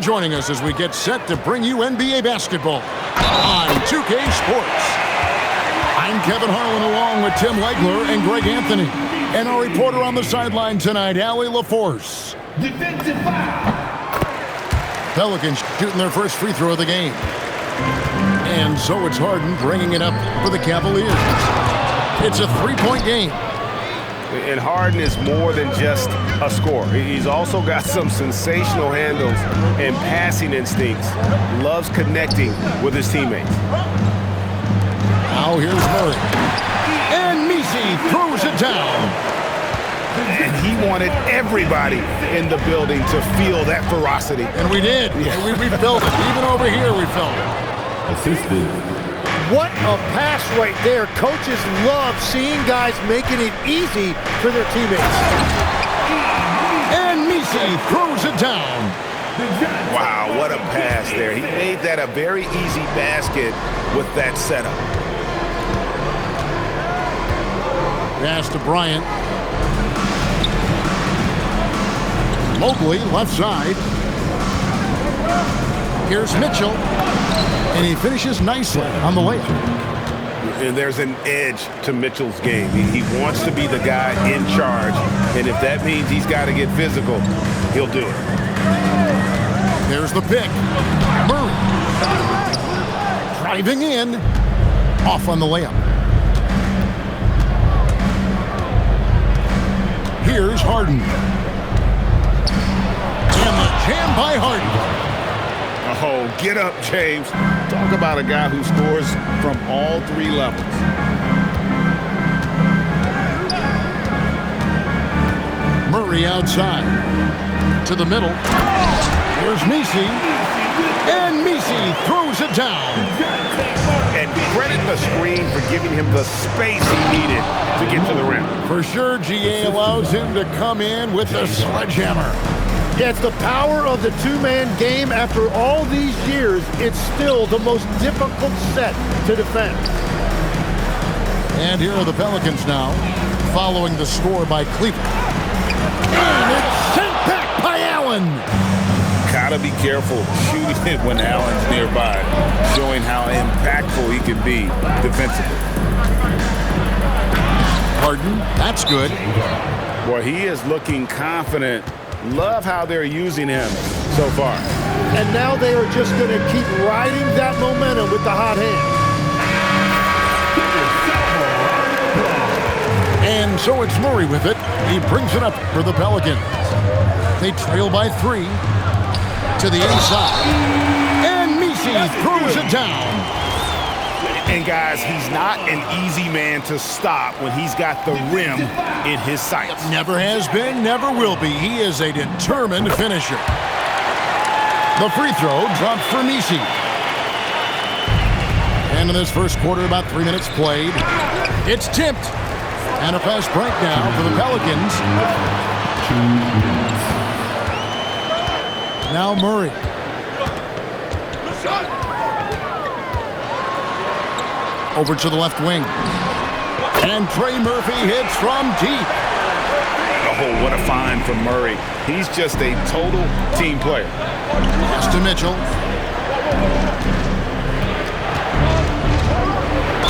joining us as we get set to bring you NBA basketball on 2K Sports. I'm Kevin Harlan along with Tim Legler and Greg Anthony. And our reporter on the sideline tonight, Allie LaForce. Defensive foul. Pelicans shooting their first free throw of the game. And so it's Harden bringing it up for the Cavaliers. It's a three-point game. And Harden is more than just a scorer. He's also got some sensational handles and passing instincts. Loves connecting with his teammates. Now here's Murray. And Messi throws it down. And he wanted everybody in the building to feel that ferocity. And we did. Yeah. We felt it. Even over here we felt it. Assisted. What a pass right there. Coaches love seeing guys making it easy for their teammates. And Messi throws it down. Wow, what a pass there. He made that a very easy basket with that setup. Pass to Bryant. Mobley, left side. Here's Mitchell. And he finishes nicely on the layup. And there's an edge to Mitchell's game. He wants to be the guy in charge. And if that means he's got to get physical, he'll do it. There's the pick. Murray. Driving in. Off on the layup. Here's Harden. And the jam by Harden. Oh, get up, James. Talk about a guy who scores from all three levels. Murray outside. To the middle. Here's Messi. And Messi throws it down. And credit the screen for giving him the space he needed to get to the rim. For sure, GA allows him to come in with the sledgehammer. Yeah, it's the power of the two-man game. After all these years, it's still the most difficult set to defend. And here are the Pelicans now, following the score by Cleveland. And it's sent back by Allen. Gotta be careful shooting it when Allen's nearby, showing how impactful he can be defensively. Harden, that's good. Well, he is looking confident. Love how they're using him so far. And now they are just going to keep riding that momentum with the hot hand. And so it's Murray with it. He brings it up for the Pelicans. They trail by 3 to the inside. And Messi throws it down. And guys, he's not an easy man to stop when he's got the rim in his sights. Never has been, never will be. He is a determined finisher. The free throw dropped for Messi. And in this first quarter, about 3 minutes played. It's tipped. And a fast breakdown for the Pelicans. Now Murray. Over to the left wing. And Trey Murphy hits from deep. Oh, what a find from Murray. He's just a total team player. Pass to Mitchell.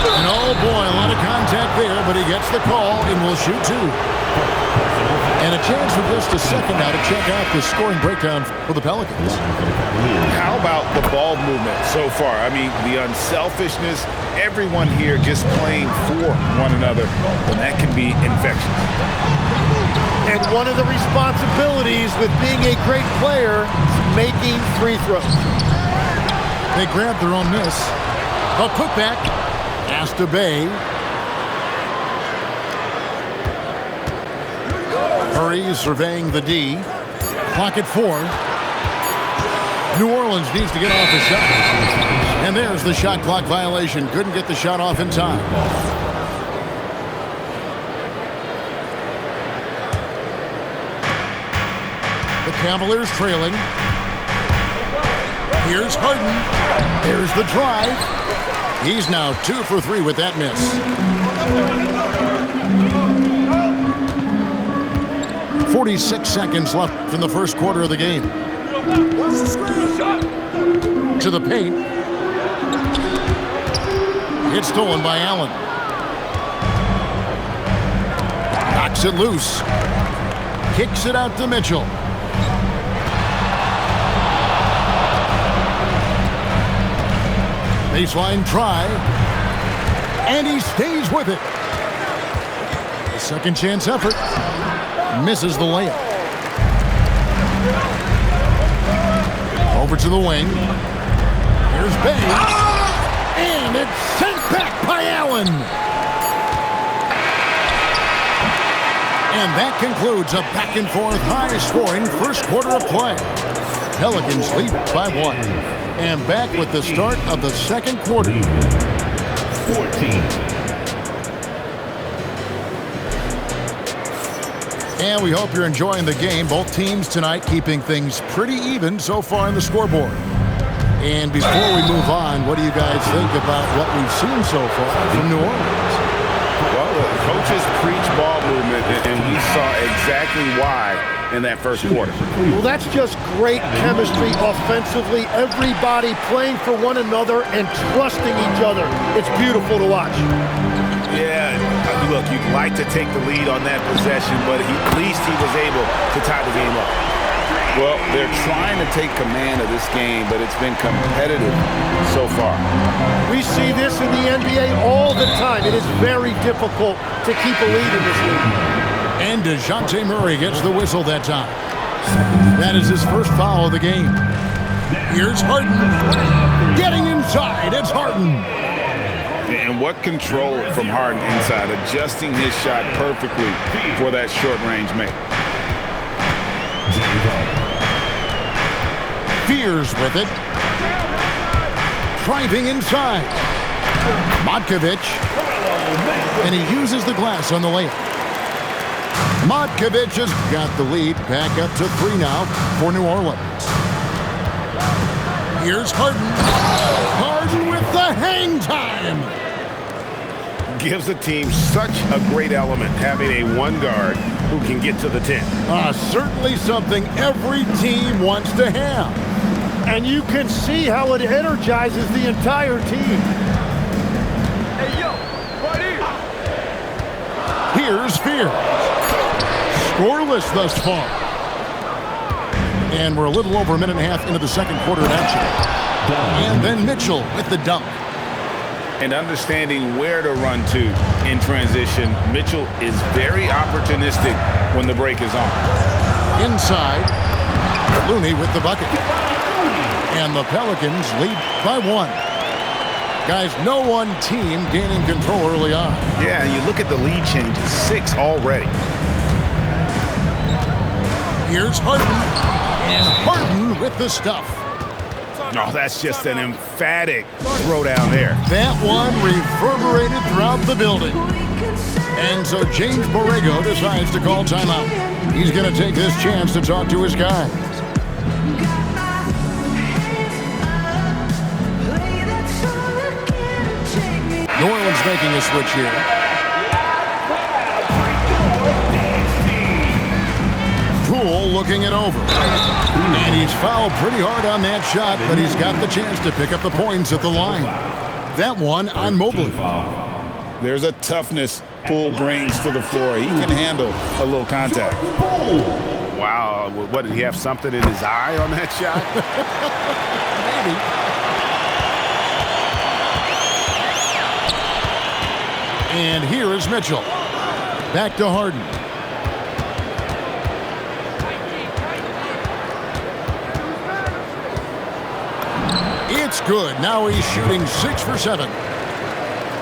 And oh boy, a lot of contact there, but he gets the call and will shoot 2. And a chance for just a second now to check out the scoring breakdown for the Pelicans. How about the ball movement so far? I mean, the unselfishness, everyone here just playing for one another, and that can be infectious. And one of the responsibilities with being a great player is making free throws. They grab their own miss. A putback. Pass to Bay. Murray surveying the D. Clock at 4. New Orleans needs to get off the shot. And there's the shot clock violation. Couldn't get the shot off in time. The Cavaliers trailing. Here's Harden. There's the drive. He's now 2 for 3 with that miss. 46 seconds left in the first quarter of the game. What's the screen? to the paint. It's stolen by Allen. Knocks it loose. Kicks it out to Mitchell. Baseline try. And he stays with it. A second chance effort. Misses the layup. Over to the wing. Here's Bay. And it's sent back by Allen. And that concludes a back-and-forth, high-scoring first quarter of play. Pelicans lead by 1. And back with the start of the second quarter. 14. And we hope you're enjoying the game. Both teams tonight keeping things pretty even so far on the scoreboard. And before we move on, what do you guys think about what we've seen so far from New Orleans? Well, the coaches preach ball movement, and we saw exactly why in that first quarter. Well, that's just great chemistry offensively. Everybody playing for one another and trusting each other. It's beautiful to watch. Yeah, look, you'd like to take the lead on that possession, but at least he was able to tie the game up. Well, they're trying to take command of this game, but it's been competitive so far. We see this in the NBA all the time. It is very difficult to keep a lead in this league. And DeJounte Murray gets the whistle that time. That is his first foul of the game. Here's Harden. Getting inside, it's Harden. And what control from Harden inside, adjusting his shot perfectly for that short-range make. Fears with it. Driving inside. Matkovic. And he uses the glass on the layup. Matkovic has got the lead. Back up to 3 now for New Orleans. Here's Harden. Harden with the hang time. Gives the team such a great element having a one guard who can get to the 10. Certainly something every team wants to have. And you can see how it energizes the entire team. Hey, yo, right here. Here's Fears. Scoreless thus far. And we're a little over a minute and a half into the second quarter of action. And then Mitchell with the dunk. And understanding where to run to in transition, Mitchell is very opportunistic when the break is on. Inside, Looney with the bucket. And the Pelicans lead by 1. Guys, no one team gaining control early on. Yeah, you look at the lead changes, 6 already. Here's Harden. And Harden with the stuff. No, that's just an emphatic throw down there. That one reverberated throughout the building. And so James Borrego decides to call timeout. He's going to take this chance to talk to his guys. New Orleans making a switch here. Poole looking it over. And he's fouled pretty hard on that shot, but he's got the chance to pick up the points at the line. That one on Mobley. There's a toughness Poole brings to the floor. He can handle a little contact. Wow, what, did he have something in his eye on that shot? Maybe. And here is Mitchell. Back to Harden. It's good. Now he's shooting 6 for 7.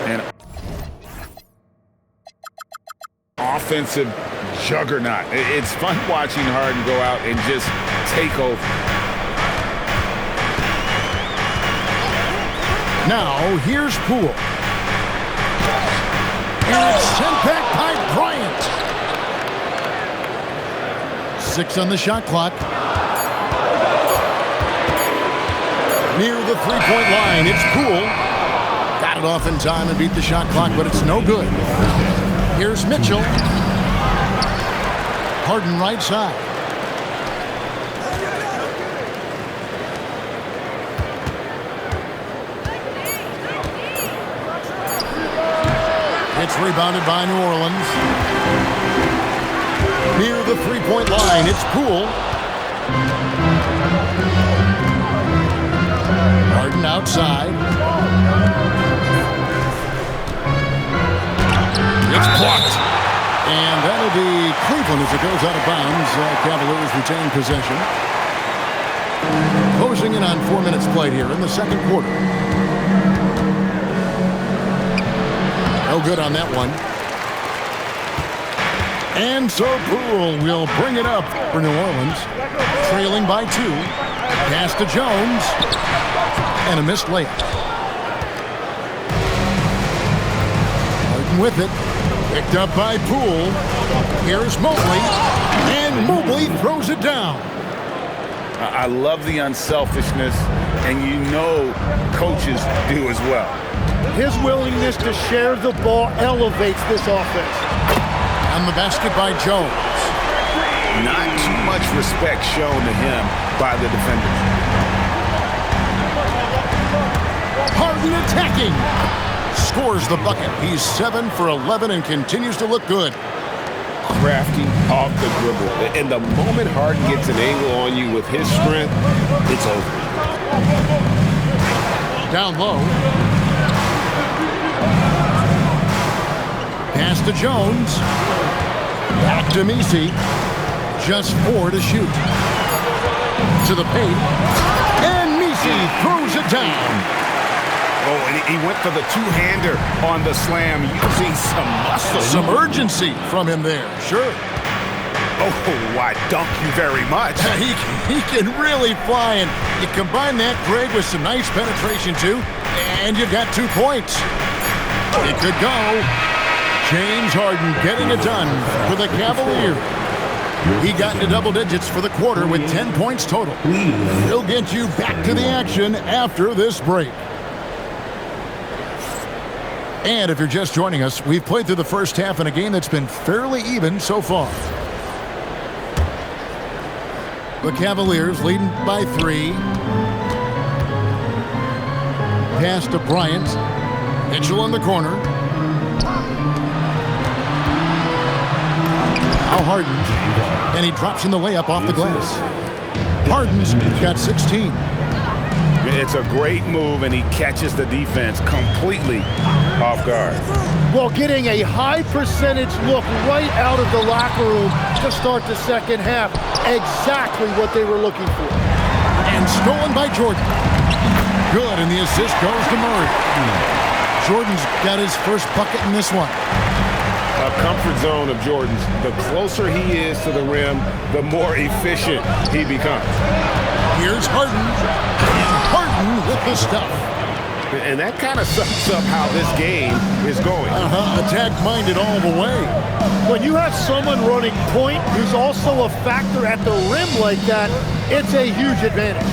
And offensive juggernaut. It's fun watching Harden go out and just take over. Now here's Poole. And it's sent back by Bryant. 6 on the shot clock. Near the three-point line, it's Poole. Got it off in time and beat the shot clock, but it's no good. Here's Mitchell. Harden right side. It's rebounded by New Orleans. Near the three-point line, it's Poole. Harden outside. It's blocked. And that'll be Cleveland as it goes out of bounds. Cavaliers retain possession. Closing in on 4 minutes played here in the second quarter. No good on that one. And so Poole will bring it up for New Orleans. Trailing by 2. Pass to Jones. And a missed layup. Harden with it. Picked up by Poole. Here's Mobley. And Mobley throws it down. I love the unselfishness, and you know coaches do as well. His willingness to share the ball elevates this offense. On the basket by Jones. Not too much respect shown to him by the defenders. Harden attacking. Scores the bucket. He's 7 for 11 and continues to look good. Crafty off the dribble. And the moment Harden gets an angle on you with his strength, it's over. Down low. Pass to Jones. Back to Messi. Just 4 to shoot. To the paint. And Messi throws it down. Oh, and he went for the two-hander on the slam. You can see some muscle. Some urgency from him there, sure. Oh, I dunk you very much. He can really fly, and you combine that, Greg, with some nice penetration, too, and you've got 2 points. It could go. James Harden getting it done for the Cavaliers. He got into double digits for the quarter with 10 points total. He'll get you back to the action after this break. And if you're just joining us, we've played through the first half in a game that's been fairly even so far. The Cavaliers leading by 3. Pass to Bryant. Mitchell in the corner. Now Harden. And he drops in the layup off the glass. Harden's got 16. It's a great move, and he catches the defense completely off guard. Well, getting a high percentage look right out of the locker room to start the second half. Exactly what they were looking for. And stolen by Jordan. Good, and the assist goes to Murray. Jordan's got his first bucket in this one. A comfort zone of Jordan's. The closer he is to the rim, the more efficient he becomes. Here's Harden. Harden with the stuff. And that kind of sums up how this game is going. Attack-minded all the way. When you have someone running point who's also a factor at the rim like that, it's a huge advantage.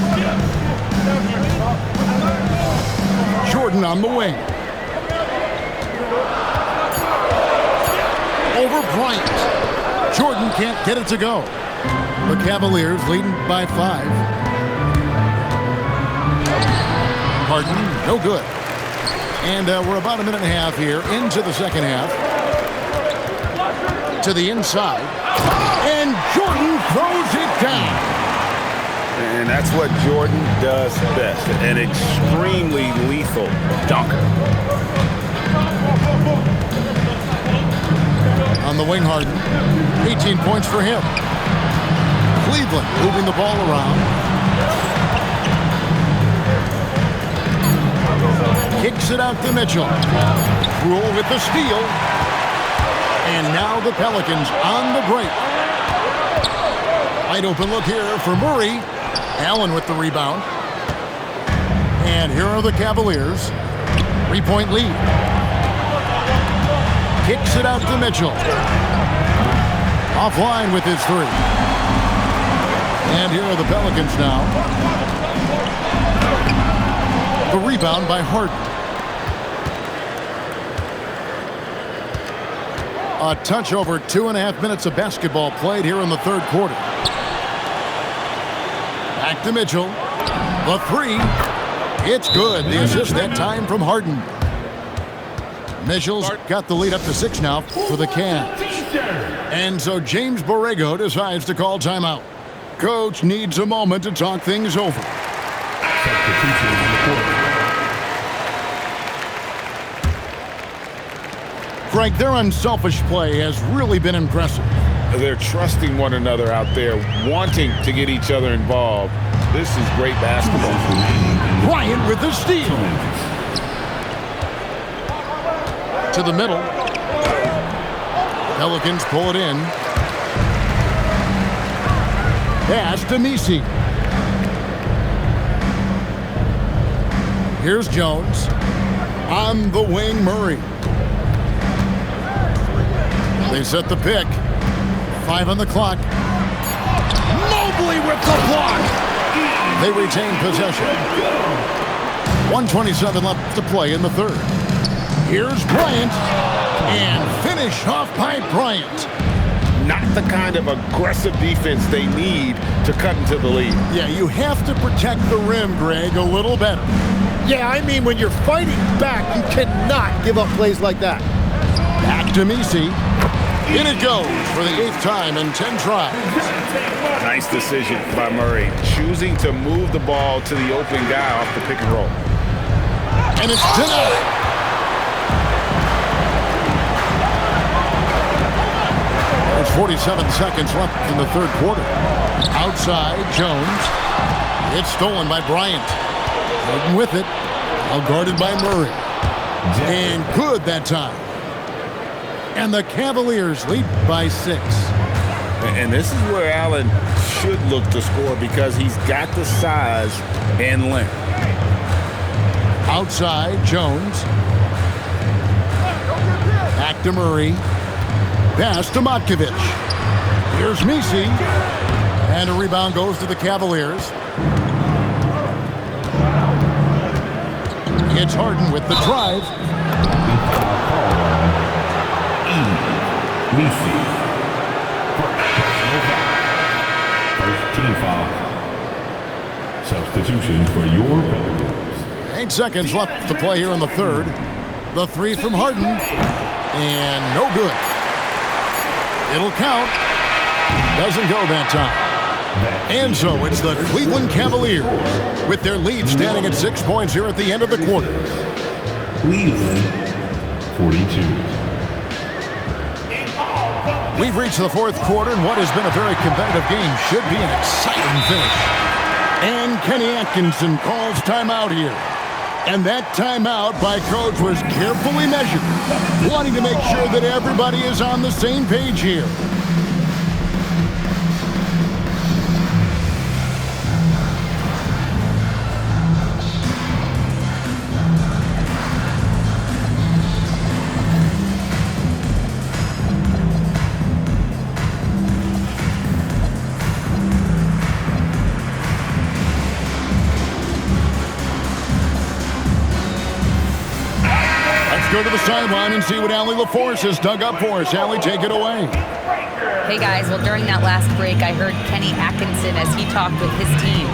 Jordan on the wing. Over Bryant. Jordan can't get it to go. The Cavaliers leading by 5. Harden, no good. And we're about a minute and a half here into the second half. To the inside. And Jordan throws it down. And that's what Jordan does best. An extremely lethal dunker. On the wing, Harden. 18 points for him. Cleveland moving the ball around. Kicks it out to Mitchell. Rule with the steal. And now the Pelicans on the break. Wide open look here for Murray. Allen with the rebound. And here are the Cavaliers. 3-point lead. Kicks it out to Mitchell. Offline with his 3. And here are the Pelicans now. The rebound by Harden. A touch over 2.5 minutes of basketball played here in the third quarter. Back to Mitchell. The 3. It's good. The assist that time from Harden. Mitchell's got the lead up to 6 now for the Cavs. And so James Borrego decides to call timeout. Coach needs a moment to talk things over. Greg, their unselfish play has really been impressive. They're trusting one another out there, wanting to get each other involved. This is great basketball. Bryant with the steal. To the middle. Pelicans pull it in. Pass to Misi. Here's Jones. On the wing, Murray. They set the pick. 5 on the clock. Mobley with the block. They retain possession. 1:27 left to play in the third. Here's Bryant. And finish off by Bryant. Not the kind of aggressive defense they need to cut into the lead. Yeah, you have to protect the rim, Greg, a little better. Yeah, I mean, when you're fighting back, you cannot give up plays like that. Back to Misi. In it goes for the 8th time in 10 tries. Nice decision by Murray, choosing to move the ball to the open guy off the pick and roll. And it's denied. There's 47 seconds left in the third quarter. Outside, Jones. It's stolen by Bryant. Harden with it. Well guarded by Murray. And good that time. And the Cavaliers lead by 6. And this is where Allen should look to score because he's got the size and length. Outside, Jones. Back to Murray. Pass to Matkovic. Here's Misi. And a rebound goes to the Cavaliers. It's Harden with the drive. Misi. First team foul. Substitution for your Pelicans. 8 seconds left to play here in the third. The 3 from Harden. And no good. It'll count. Doesn't go that time. And so it's the Cleveland Cavaliers with their lead standing at 6 points here at the end of the quarter. Cleveland, 42. We've reached the fourth quarter, and what has been a very competitive game should be an exciting finish. And Kenny Atkinson calls timeout here. And that timeout by Coach was carefully measured, wanting to make sure that everybody is on the same page here. Go to the sideline and see what Allie LaForce has dug up for us. Allie, take it away. Hey guys, well during that last break I heard Kenny Atkinson as he talked with his team.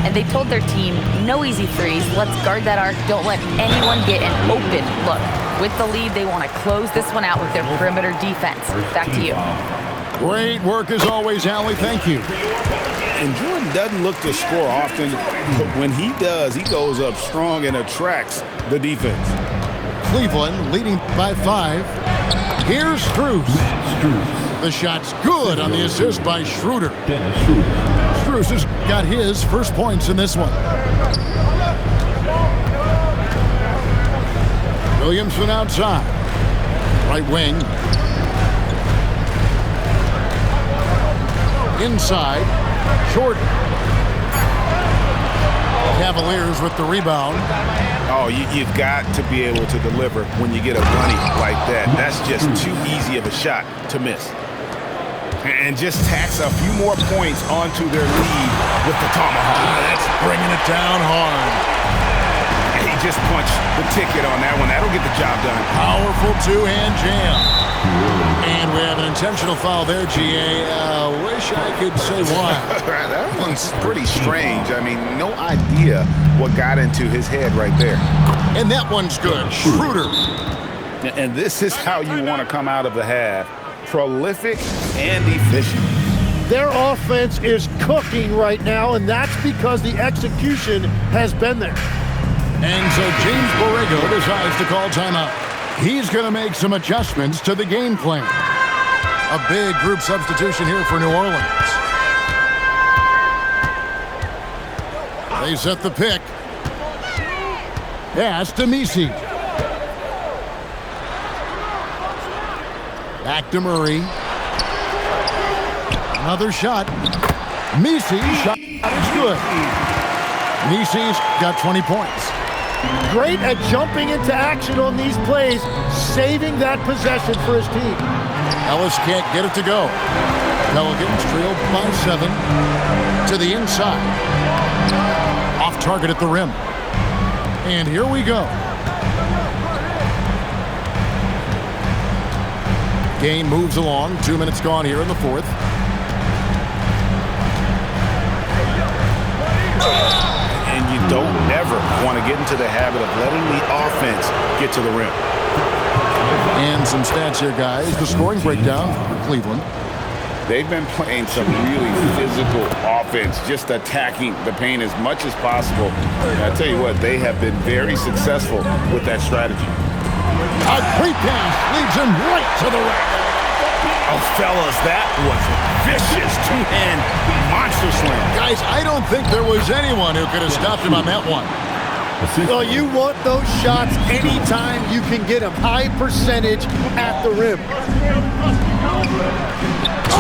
And they told their team, no easy threes, let's guard that arc, don't let anyone get an open look. With the lead, they want to close this one out with their perimeter defense. Back to you. Great work as always, Allie, thank you. And Jordan doesn't look to score often, but when he does, he goes up strong and attracts the defense. Cleveland leading by 5. Here's Strus. The shot's good on the assist by Schroeder. Strus has got his first points in this one. Williamson outside. Right wing. Inside. Jordan. Cavaliers with the rebound. Oh, you've got to be able to deliver when you get a bunny like that. That's just too easy of a shot to miss. And just tacks a few more points onto their lead with the tomahawk. That's bringing it down hard. And he just punched the ticket on that one. That'll get the job done. Powerful two-hand jam. And we have an intentional foul there, GA. Wish I could say why. That one's pretty strange. I mean, no idea what got into his head right there. And that one's good. Schroeder. And this is how you want to come out of the half. Prolific and efficient. Their offense is cooking right now, and that's because the execution has been there. And so James Borrego decides to call timeout. He's going to make some adjustments to the game plan. A big group substitution here for New Orleans. They set the pick. Pass to Messi. Back to Murray. Another shot. Messi's shot is good. Messi's got 20 points. Great at jumping into action on these plays, saving that possession for his team. Ellis can't get it to go. Pelicans trailed by 7 to the inside. Off target at the rim. And here we go. Game moves along. 2 minutes gone here in the fourth. And you don't never want to get into the habit of letting the offense get to the rim. And some stats here, guys. The scoring breakdown for Cleveland. They've been playing some really physical offense, just attacking the paint as much as possible. And I tell you what, they have been very successful with that strategy. A great pass leads him right to the rack. Oh, fellas, that was vicious two-hand monster slam. Guys, I don't think there was anyone who could have stopped him on that one. Well, you want those shots anytime you can get them. High percentage at the rim.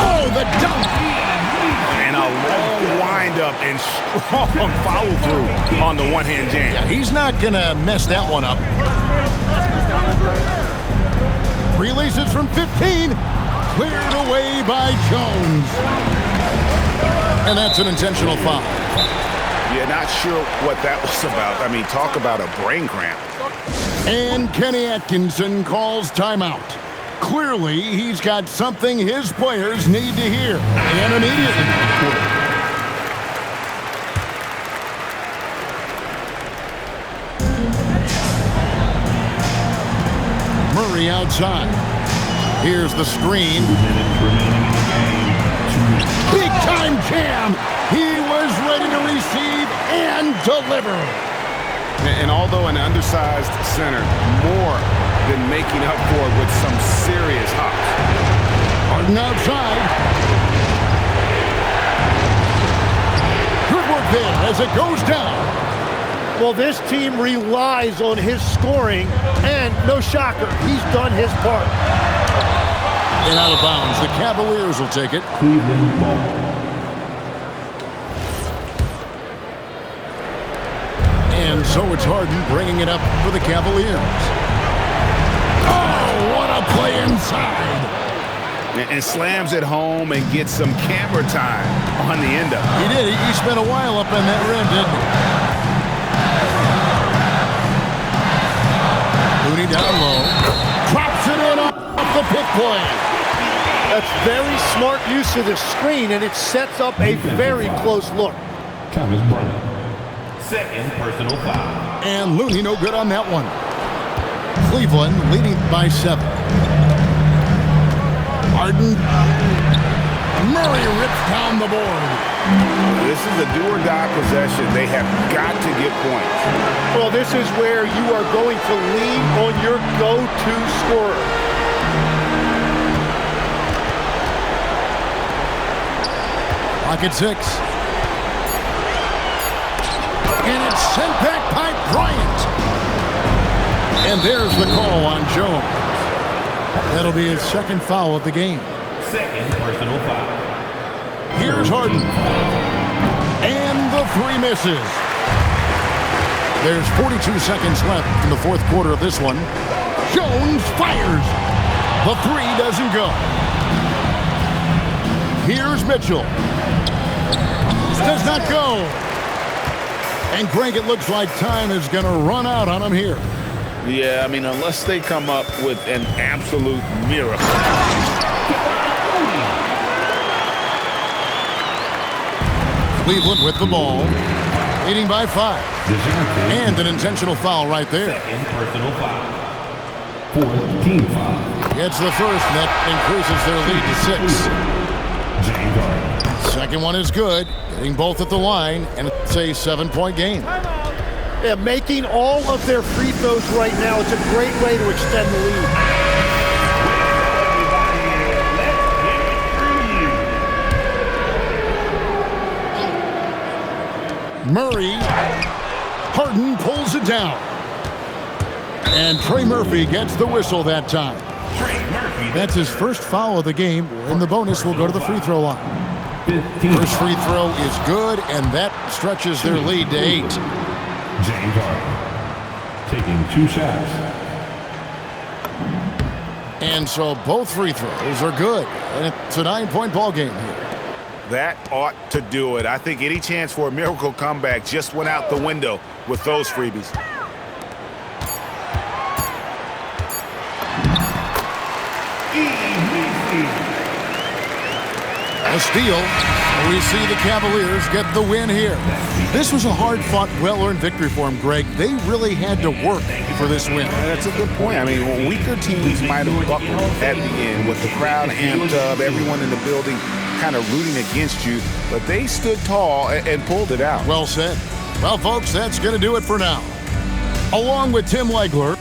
Oh, the dunk! And a long wind-up and strong follow-through on the one-hand jam. Yeah, he's not going to mess that one up. Releases from 15. Cleared away by Jones. And that's an intentional foul. Yeah, not sure what that was about. I mean, talk about a brain cramp. And Kenny Atkinson calls timeout. Clearly, he's got something his players need to hear. And immediately. Murray outside. Here's the screen. Big time jam. He was ready to receive and deliver. And although an undersized center, more than making up for it with some serious hops. Harden outside. Good work there as it goes down. Well, this team relies on his scoring, and no shocker, he's done his part. And out of bounds, the Cavaliers will take it. Cleveland ball. And so it's Harden bringing it up for the Cavaliers. Oh, what a play inside. And slams it home and gets some camera time on the end of it. He did. He spent a while up in that rim, didn't he? Looney down low. Drops it in off the pick play. That's very smart use of the screen, and it sets up a very close look. Thomas Bryant. Second personal foul. And Looney no good on that one. Cleveland leading by 7. Harden. Murray rips down the board. This is a do-or-die possession. They have got to get points. Well, this is where you are going to lean on your go-to scorer. Lock at 6. And it's sent back by Bryant. And there's the call on Jones. That'll be his second foul of the game. Second personal foul. Here's Harden. And the 3 misses. There's 42 seconds left in the fourth quarter of this one. Jones fires. The 3 doesn't go. Here's Mitchell. Does not go. And Greg, it looks like time is going to run out on him here. Yeah, I mean, unless they come up with an absolute miracle. Cleveland with the ball, leading by 5. And an intentional foul right there. Second personal foul. Fourth team foul. Gets the first, and that increases their lead to 6. James Harden. Second one is good, getting both at the line, and it's a 7-point game. Yeah, making all of their free throws right now is a great way to extend the lead. Murray, Harden pulls it down. And Trey Murphy gets the whistle that time. That's his first foul of the game, and the bonus will go to the free throw line. First free throw is good, and that stretches their lead to 8. James Harden taking 2 shots. And so both free throws are good, and it's a 9-point ball game here. That ought to do it. I think any chance for a miracle comeback just went out the window with those freebies. A steal. We see the Cavaliers get the win here. This was a hard-fought, well-earned victory for them, Greg. They really had to work for this win. That's a good point. I mean, weaker teams might have buckled at the end with the crowd amped up, everyone in the building kind of rooting against you, but they stood tall and pulled it out. Well said. Well, folks, that's going to do it for now. Along with Tim Legler,